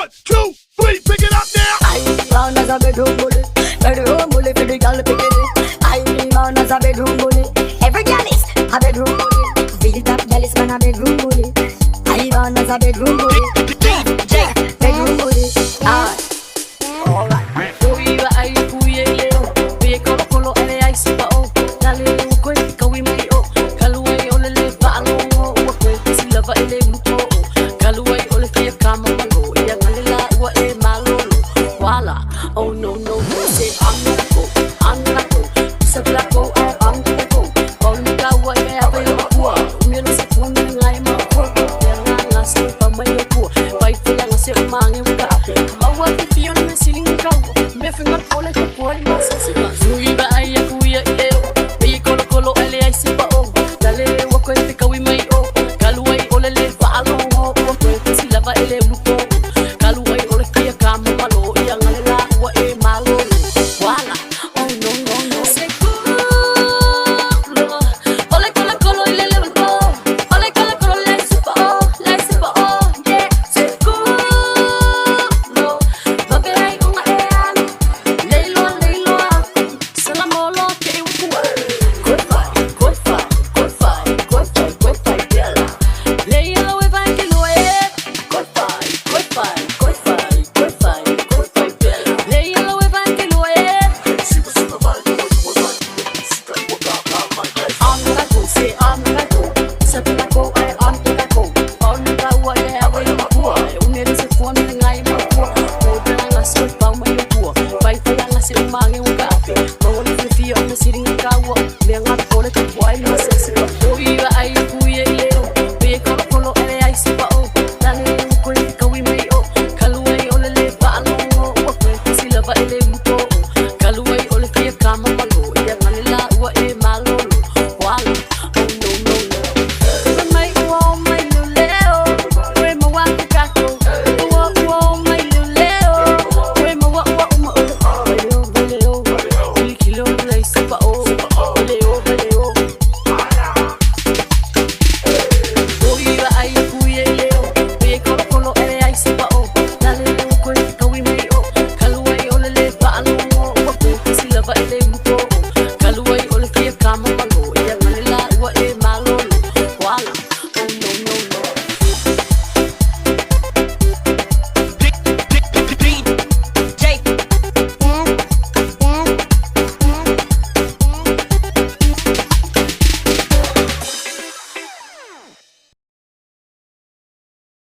2, 3, pick it up now. I man as a bedroom bully for the girl pick it. I man as a bedroom bully. Every girl is a bedroom bully. Feel that girl is man a bedroom bully. I man as a bedroom bully. Bedroom bully. Alright. Oiba ai kuye leo, be kolo kolo ele ai sipa o. Dale ko kawi mai o, kaluai ole le valo o, ko silava ele luto o. Kaluai ole fia kama malo, ia ngalela ua e malo. Wala, oh no no no, say I'm not go, sabla go, I'm the go. Pauli ka ua e ape o kua, umelo sa kuni ngai ma ko, nga nga sa pa mai o kua, pai fula nga se mangi uka. Mawa te pio na siling ka, me finga pole ka pole masa sipa. Suiba ai a kuia i leo, be kolo kolo ele ai sipa o. Dale wa ko te kawi mai o, kaluai ole le valo o, ko silava ele lupo.